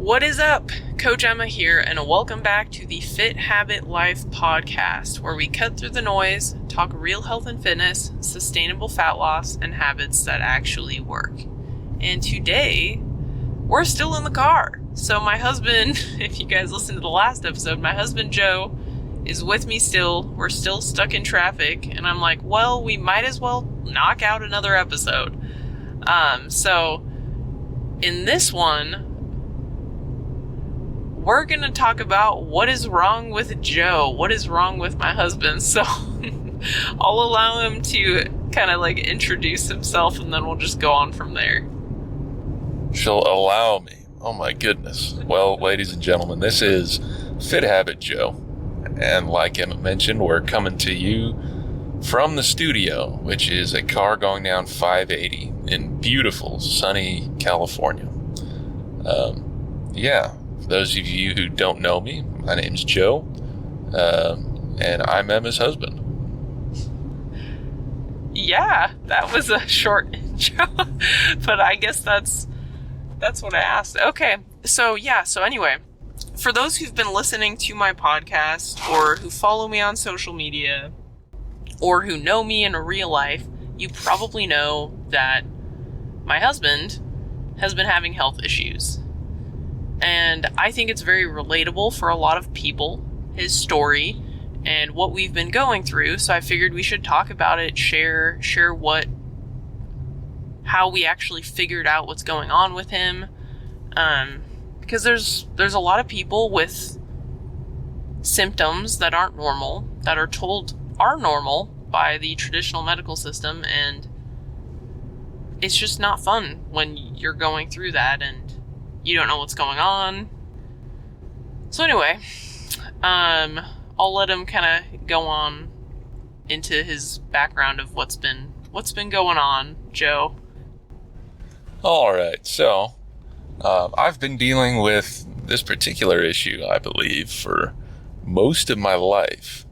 What is up? Coach Emma here, and welcome back to the Fit Habit Life podcast, where we cut through the noise, talk real health and fitness, sustainable fat loss, and habits that actually work. And today, we're still in the car. So my husband, if you guys listened to the last episode, my husband Joe is with me still. We're still stuck in traffic, and I'm like, well, we might as well knock out another episode. So in this one, we're going to talk about what is wrong with Joe, what is wrong with my husband. So I'll allow him to kind of like introduce himself, and then we'll just go on from there. She'll allow me. Oh my goodness. Well, ladies and gentlemen, this is Fit Habit Joe. And like Emma mentioned, we're coming to you from the studio, which is a car going down 580 in beautiful, sunny California. For those of you who don't know me, my name's Joe, and I'm Emma's husband. Yeah, that was a short intro, but I guess that's what I asked. Okay, so anyway, for those who've been listening to my podcast, or who follow me on social media, or who know me in real life, you probably know that my husband has been having health issues. And I think it's very relatable for a lot of people, his story and what we've been going through. So I figured we should talk about it, share how we actually figured out what's going on with him. Because there's a lot of people with symptoms that aren't normal, that are told are normal by the traditional medical system, and it's just not fun when you're going through that and you don't know what's going on. So anyway, I'll let him kind of go on into his background of what's been going on, Joe. All right, so I've been dealing with this particular issue, I believe, for most of my life.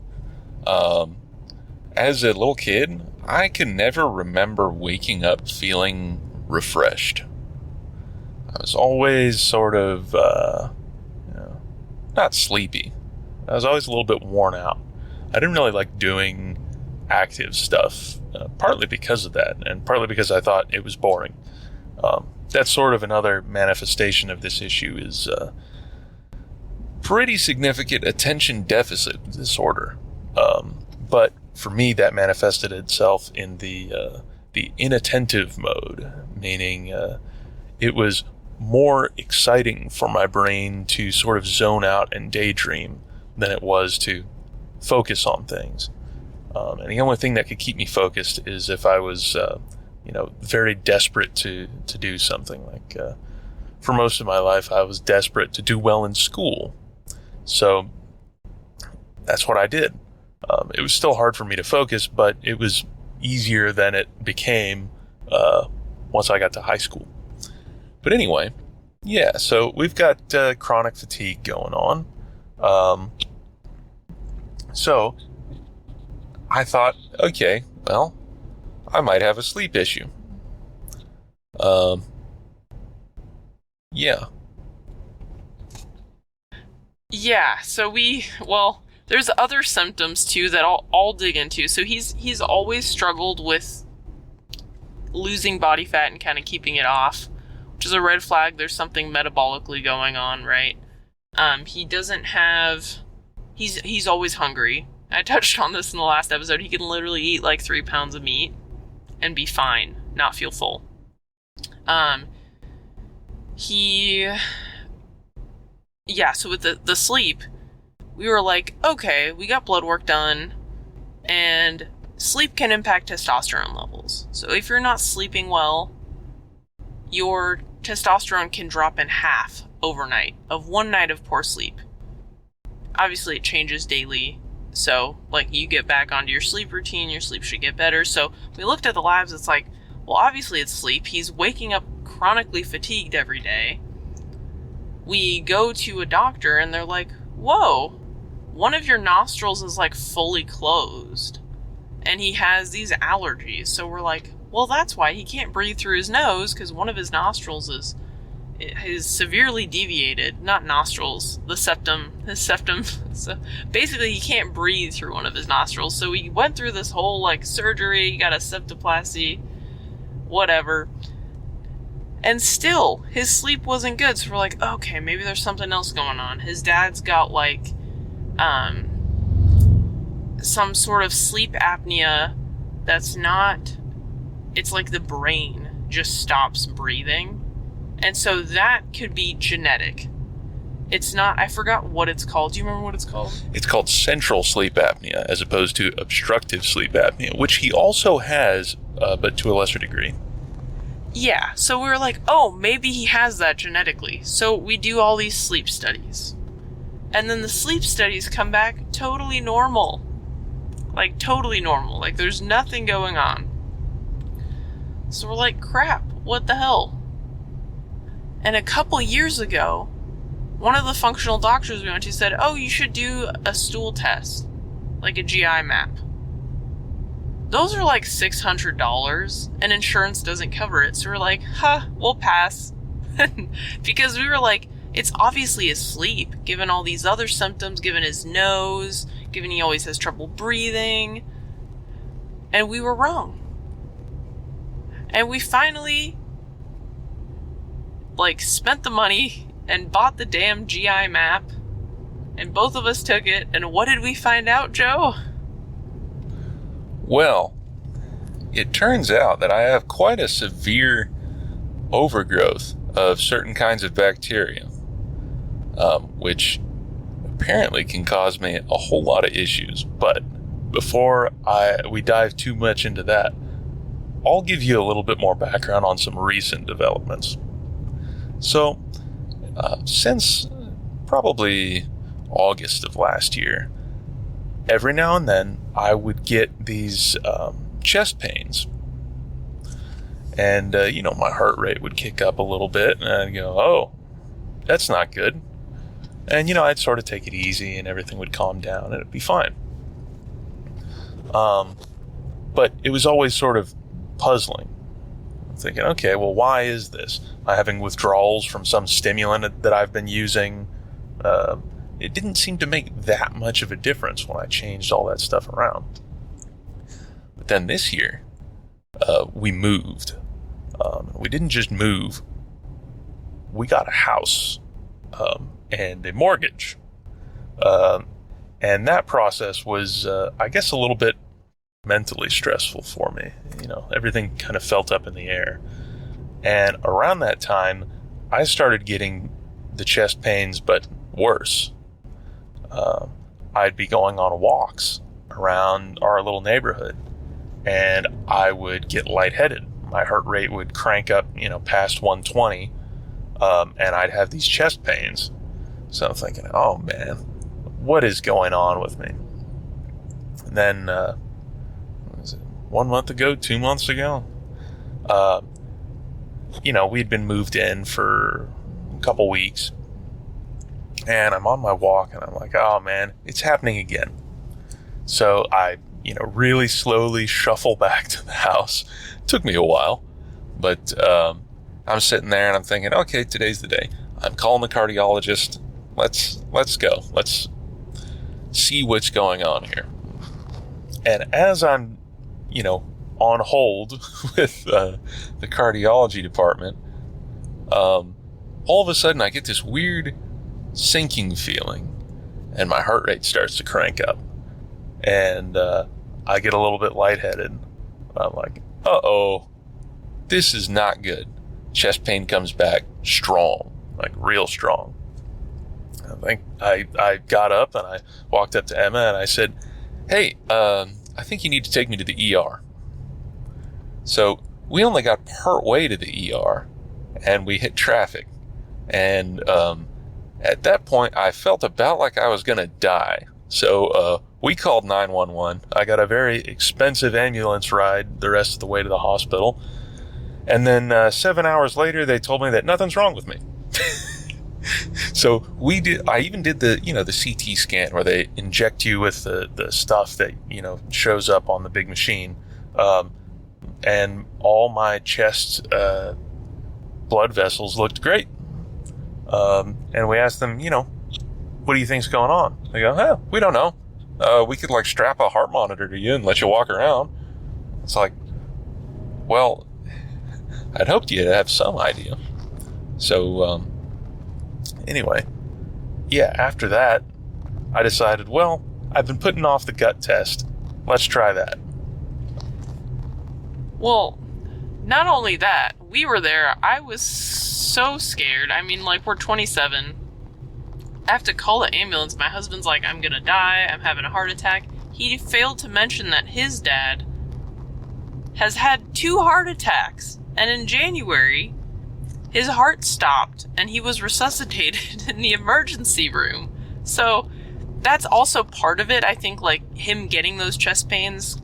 As a little kid, I can never remember waking up feeling refreshed. I was always sort of, not sleepy. I was always a little bit worn out. I didn't really like doing active stuff, partly because of that, and partly because I thought it was boring. That's sort of another manifestation of this issue is pretty significant attention deficit disorder. But for me, that manifested itself in the inattentive mode, meaning it was more exciting for my brain to sort of zone out and daydream than it was to focus on things. And the only thing that could keep me focused is if I was, very desperate to do something. Like for most of my life, I was desperate to do well in school. So that's what I did. It was still hard for me to focus, but it was easier than it became once I got to high school. But anyway, so we've got chronic fatigue going on. So I thought, okay, well, I might have a sleep issue. So there's other symptoms too that I'll dig into. So he's always struggled with losing body fat and kind of keeping it off, which is a red flag. There's something metabolically going on, right? He's always hungry. I touched on this in the last episode. He can literally eat like 3 pounds of meat and be fine, not feel full. So with the sleep, we were like, okay, we got blood work done, and sleep can impact testosterone levels. So if you're not sleeping well, your testosterone can drop in half overnight of one night of poor sleep. Obviously, it changes daily. So, like, you get back onto your sleep routine, your sleep should get better. So we looked at the labs, it's like, well, obviously it's sleep. He's waking up chronically fatigued every day. We go to a doctor and they're like, whoa, one of your nostrils is like fully closed. And he has these allergies. So we're like, well, that's why he can't breathe through his nose, because one of his nostrils his severely deviated, not nostrils, the septum, his septum. So basically, he can't breathe through one of his nostrils. So he went through this whole like surgery, got a septoplasty, whatever. And still, his sleep wasn't good. So we're like, okay, maybe there's something else going on. His dad's got like some sort of sleep apnea that's not, it's like the brain just stops breathing. And so that could be genetic. It's not, I forgot what it's called. Do you remember what it's called? It's called central sleep apnea as opposed to obstructive sleep apnea, which he also has, but to a lesser degree. Yeah, so we were like, oh, maybe he has that genetically. So we do all these sleep studies. And then the sleep studies come back totally normal. Like, totally normal. Like, there's nothing going on. So we're like, crap, what the hell? And a couple years ago, one of the functional doctors we went to said, oh, you should do a stool test. Like a GI map. Those are like $600, and insurance doesn't cover it. So we're like, we'll pass. Because we were like, it's obviously his sleep, given all these other symptoms, given his nose, given he always has trouble breathing. And we were wrong. And we finally, spent the money and bought the damn GI map. And both of us took it. And what did we find out, Joe? Well, it turns out that I have quite a severe overgrowth of certain kinds of bacteria, which apparently can cause me a whole lot of issues. But before we dive too much into that, I'll give you a little bit more background on some recent developments. So, since probably August of last year, every now and then I would get these chest pains. And, my heart rate would kick up a little bit, and I'd go, oh, that's not good. And, I'd sort of take it easy, and everything would calm down, and it'd be fine. But it was always sort of puzzling. I'm thinking, okay, well, why is this? Am I having withdrawals from some stimulant that I've been using? It didn't seem to make that much of a difference when I changed all that stuff around. But then this year, we moved. We didn't just move. We got a house and a mortgage. And that process was, I guess, a little bit mentally stressful for me. Everything kind of felt up in the air. And around that time, I started getting the chest pains, but worse. I'd be going on walks around our little neighborhood, and I would get lightheaded. My heart rate would crank up, past 120, and I'd have these chest pains. So I'm thinking, oh man, what is going on with me? And then, was it 1 month ago, 2 months ago? We'd been moved in for a couple weeks, and I'm on my walk, and I'm like, oh man, it's happening again. So I, really slowly shuffle back to the house. It took me a while, but I'm sitting there and I'm thinking, okay, today's the day. I'm calling the cardiologist. Let's go. Let's see what's going on here. And as I'm, on hold with the cardiology department, all of a sudden I get this weird sinking feeling, and my heart rate starts to crank up, and I get a little bit lightheaded. I'm like, uh-oh, this is not good. Chest pain comes back strong, like real strong. I got up and I walked up to Emma and I said, hey, I think you need to take me to the ER. So we only got part way to the ER, and we hit traffic. And at that point, I felt about like I was going to die. So we called 911. I got a very expensive ambulance ride the rest of the way to the hospital. And then 7 hours later, they told me that nothing's wrong with me. So I even did the CT scan where they inject you with the stuff that, shows up on the big machine. And all my chest blood vessels looked great. And we asked them, what do you think's going on? They go, we don't know. We could like strap a heart monitor to you and let you walk around. It's like, well, I'd hoped you'd have some idea. So, anyway, yeah, after that, I decided, well, I've been putting off the gut test. Let's try that. Well, not only that, we were there. I was so scared. I mean, like, we're 27. I have to call the ambulance. My husband's like, I'm gonna die. I'm having a heart attack. He failed to mention that his dad has had 2 heart attacks. And in January, his heart stopped and he was resuscitated in the emergency room. So that's also part of it. I think like him getting those chest pains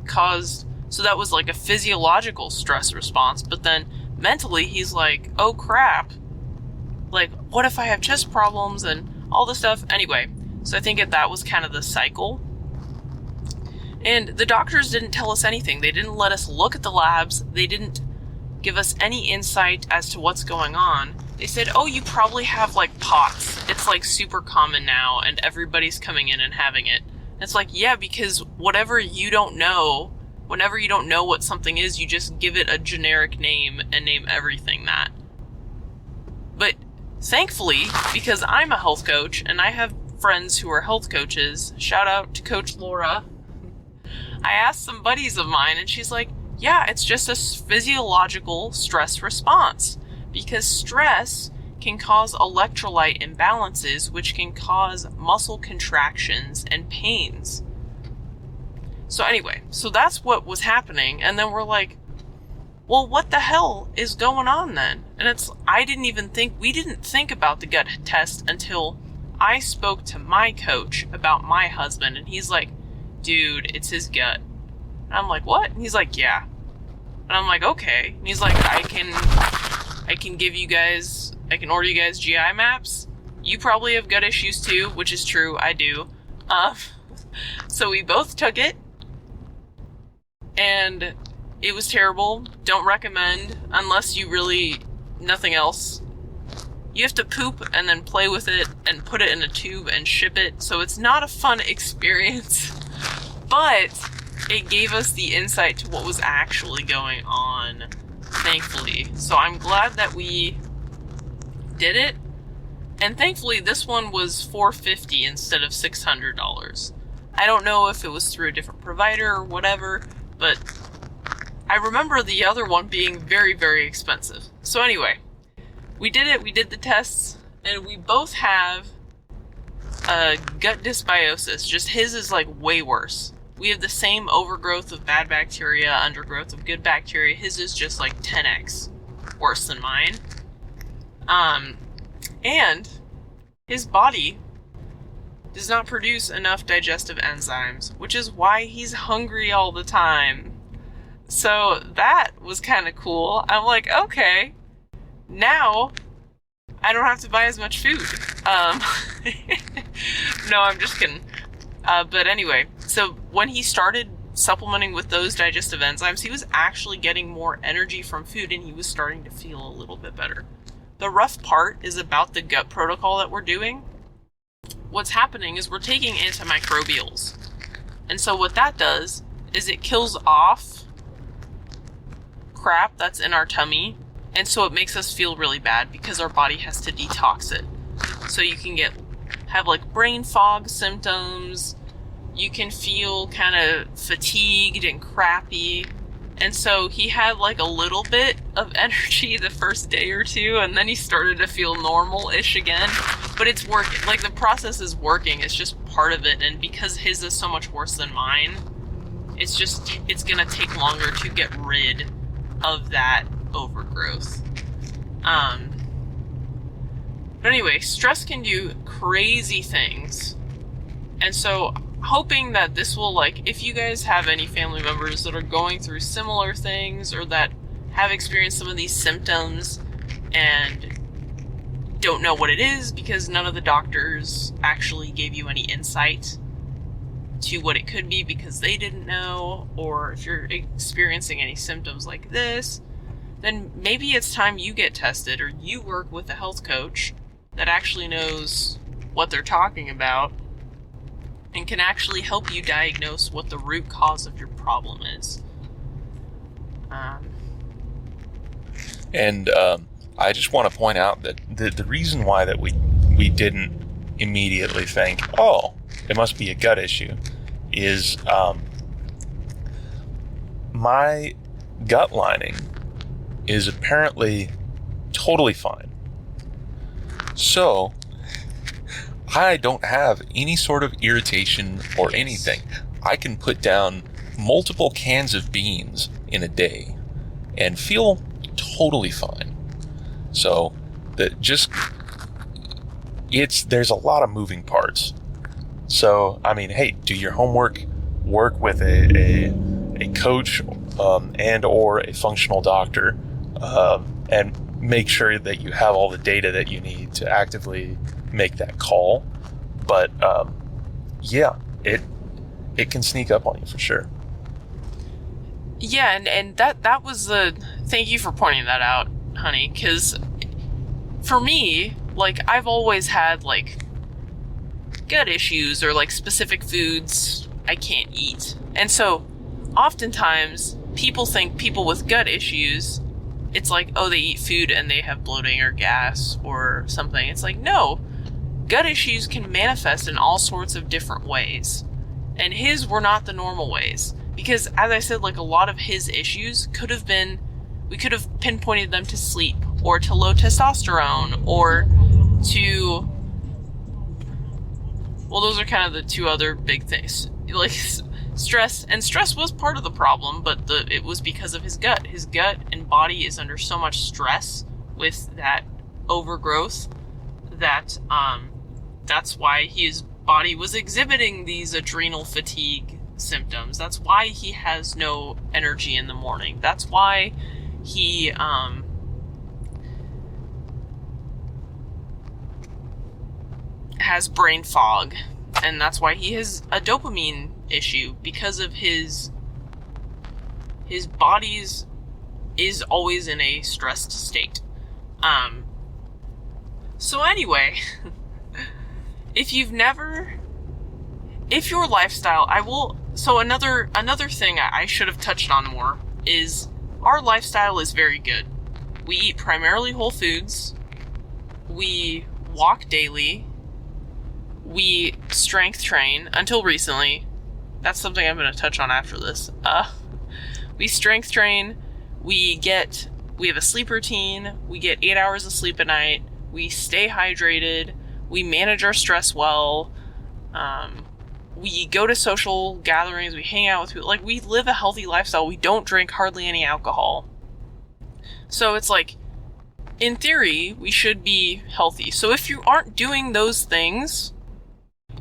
so that was like a physiological stress response. But then mentally he's like, oh crap. Like, what if I have chest problems and all this stuff? Anyway, so I think that was kind of the cycle. And the doctors didn't tell us anything. They didn't let us look at the labs. They didn't give us any insight as to what's going on. They said, oh, you probably have like POTS. It's like super common now and everybody's coming in and having it. And it's like, yeah, because whenever you don't know what something is, you just give it a generic name and name everything that. But thankfully, because I'm a health coach and I have friends who are health coaches, shout out to Coach Laura, I asked some buddies of mine and she's like, yeah, it's just a physiological stress response, because stress can cause electrolyte imbalances, which can cause muscle contractions and pains. So anyway, so that's what was happening. And then we're like, well, what the hell is going on then? And we didn't think about the gut test until I spoke to my coach about my husband. And he's like, dude, it's his gut. And I'm like, what? And he's like, yeah. And I'm like, okay. And he's like, I can order you guys GI maps. You probably have gut issues too, which is true. I do. So we both took it. And it was terrible. Don't recommend unless you really, nothing else. You have to poop and then play with it and put it in a tube and ship it. So it's not a fun experience. But it gave us the insight to what was actually going on, thankfully. So I'm glad that we did it. And thankfully this one was $450 instead of $600. I don't know if it was through a different provider or whatever, but I remember the other one being very, very expensive. So anyway, we did it. We did the tests, and we both have gut dysbiosis. Just his is like way worse. We have the same overgrowth of bad bacteria, undergrowth of good bacteria. His is just like 10x worse than mine. And his body does not produce enough digestive enzymes, which is why he's hungry all the time. So that was kind of cool. I'm like, okay, now I don't have to buy as much food. No, I'm just kidding. But anyway, so when he started supplementing with those digestive enzymes, he was actually getting more energy from food and he was starting to feel a little bit better. The rough part is about the gut protocol that we're doing. What's happening is we're taking antimicrobials. And so what that does is it kills off crap that's in our tummy. And so it makes us feel really bad because our body has to detox it. So you can have like brain fog symptoms. You can feel kind of fatigued and crappy. And so he had like a little bit of energy the first day or two, and then he started to feel normal-ish again. But it's working. Like, the process is working. It's just part of it. And because his is so much worse than mine, it's going to take longer to get rid of that overgrowth. But anyway, stress can do crazy things. And so hoping that this will, like, if you guys have any family members that are going through similar things or that have experienced some of these symptoms and don't know what it is because none of the doctors actually gave you any insight to what it could be because they didn't know, or if you're experiencing any symptoms like this, then maybe it's time you get tested or you work with a health coach that actually knows what they're talking about and can actually help you diagnose what the root cause of your problem is. And I just want to point out that the reason why that we didn't immediately think, oh, it must be a gut issue, is my gut lining is apparently totally fine. So I don't have any sort of irritation or anything. I can put down multiple cans of beans in a day and feel totally fine. So there's a lot of moving parts. So, I mean, hey, do your homework, work with a coach and or a functional doctor, and make sure that you have all the data that you need to actively make that call. But yeah, it can sneak up on you for sure. Yeah, and that was thank you for pointing that out, honey, because for me, like, I've always had, like, gut issues or, like, specific foods I can't eat. And so, oftentimes, people think people with gut issues, it's like, oh, they eat food and they have bloating or gas or something. It's like, no, gut issues can manifest in all sorts of different ways. And his were not the normal ways. Because, as I said, like, a lot of his issues we could have pinpointed them to sleep, or to low testosterone, or to, well, those are kind of the two other big things. Like, stress, and stress was part of the problem, but it was because of his gut. His gut and body is under so much stress with that overgrowth that, that's why his body was exhibiting these adrenal fatigue symptoms. That's why he has no energy in the morning. That's why he has brain fog, and that's why he has a dopamine issue, because of his body is always in a stressed state. So anyway, if your lifestyle, so another thing I should have touched on more is our lifestyle is very good. We eat primarily whole foods. We walk daily. We strength train until recently. That's something I'm going to touch on after this. We strength train. We have a sleep routine. We get 8 hours of sleep a night. We stay hydrated. We manage our stress well. We go to social gatherings. We hang out with people. Like, we live a healthy lifestyle. We don't drink hardly any alcohol. So it's like, in theory, we should be healthy. So if you aren't doing those things,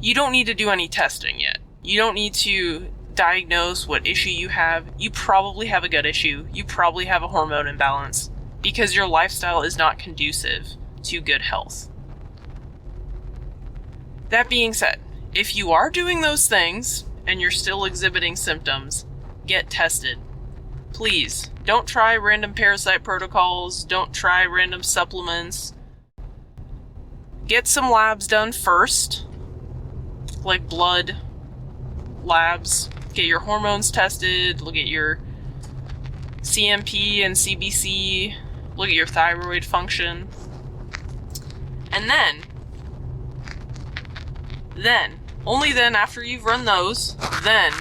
you don't need to do any testing yet. You don't need to diagnose what issue you have. You probably have a gut issue. You probably have a hormone imbalance, because your lifestyle is not conducive to good health. That being said, if you are doing those things and you're still exhibiting symptoms, get tested. Please, don't try random parasite protocols. Don't try random supplements. Get some labs done first, like blood labs. Get your hormones tested. Look at your CMP and CBC. Look at your thyroid function. And then, only then, after you've run those, then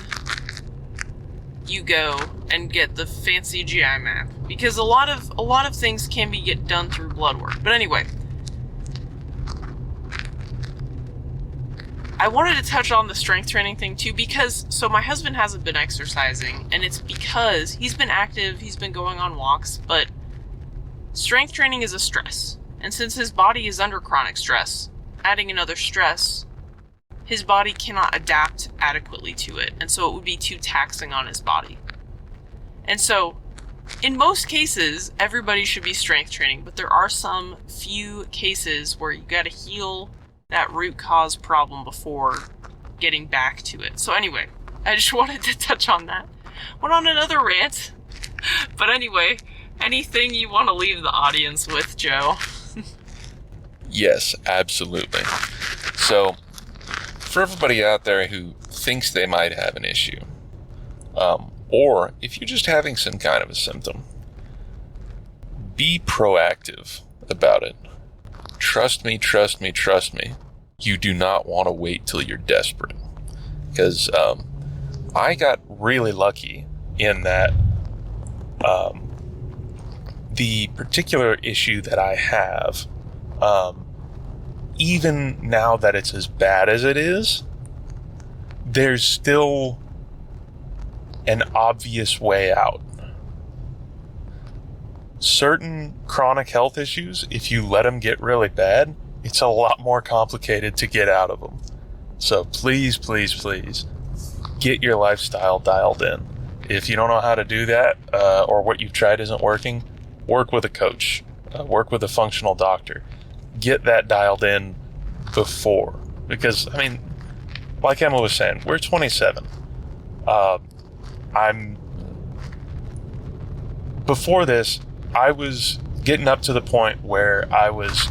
you go and get the fancy GI map. Because a lot of things can be done through blood work. But anyway, I wanted to touch on the strength training thing too, because, so my husband hasn't been exercising, and it's because he's been active, he's been going on walks, but strength training is a stress. And since his body is under chronic stress, adding another stress, his body cannot adapt adequately to it, and so it would be too taxing on his body. And so, in most cases, everybody should be strength training, but there are some few cases where you gotta heal that root cause problem before getting back to it. So anyway, I just wanted to touch on that. Went on another rant. But anyway, anything you want to leave the audience with, Joe? Yes, absolutely. So, for everybody out there who thinks they might have an issue, or if you're just having some kind of a symptom, be proactive about it. Trust me. You do not want to wait till you're desperate. Because I got really lucky in that the particular issue that I have, even now that it's as bad as it is, there's still an obvious way out. Certain chronic health issues, if you let them get really bad, it's a lot more complicated to get out of them. So please, get your lifestyle dialed in. If you don't know how to do that, or what you've tried isn't working, work with a coach, work with a functional doctor. Get that dialed in before. Because, I mean, like Emma was saying, we're 27. Before this, I was getting up to the point where I was,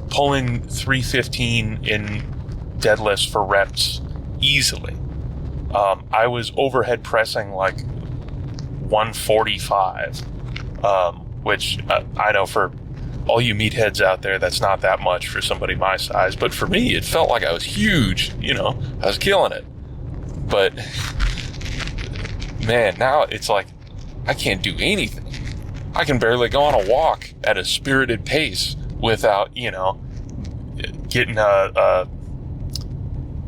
pulling 315 in deadlifts for reps easily. I was overhead pressing like 145, which I know for all you meatheads out there, that's not that much for somebody my size. But for me, it felt like I was huge. I was killing it. But man, now it's like I can't do anything. I can barely go on a walk at a spirited pace without, getting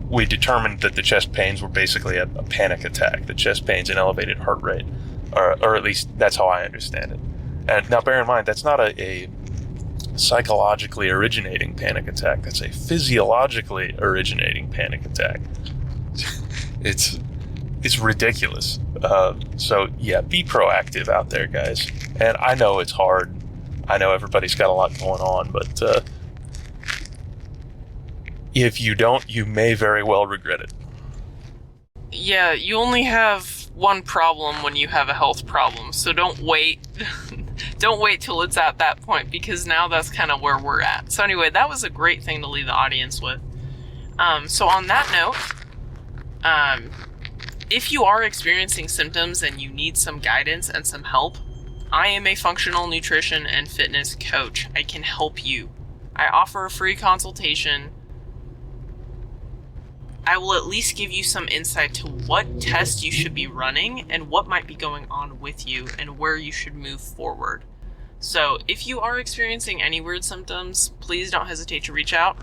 we determined that the chest pains were basically a panic attack. The chest pains and elevated heart rate, or at least that's how I understand it. And now bear in mind, that's not a psychologically originating panic attack. That's a physiologically originating panic attack. It's ridiculous. So yeah, be proactive out there, guys. And I know it's hard. I know everybody's got a lot going on, but if you don't, you may very well regret it. Yeah, you only have one problem when you have a health problem, so don't wait. Don't wait till it's at that point, because now that's kind of where we're at. So anyway, that was a great thing to leave the audience with. So on that note, if you are experiencing symptoms and you need some guidance and some help, I am a functional nutrition and fitness coach. I can help you. I offer a free consultation. I will at least give you some insight to what tests you should be running and what might be going on with you and where you should move forward. So if you are experiencing any weird symptoms, please don't hesitate to reach out.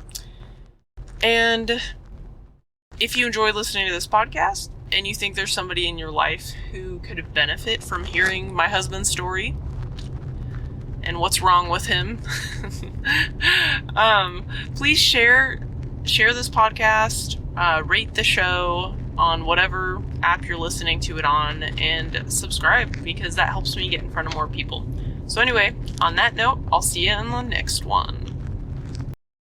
And if you enjoy listening to this podcast and you think there's somebody in your life who could benefit from hearing my husband's story and what's wrong with him, please share this podcast. Rate the show on whatever app you're listening to it on, and subscribe, because that helps me get in front of more people. So anyway, on that note, I'll see you in the next one.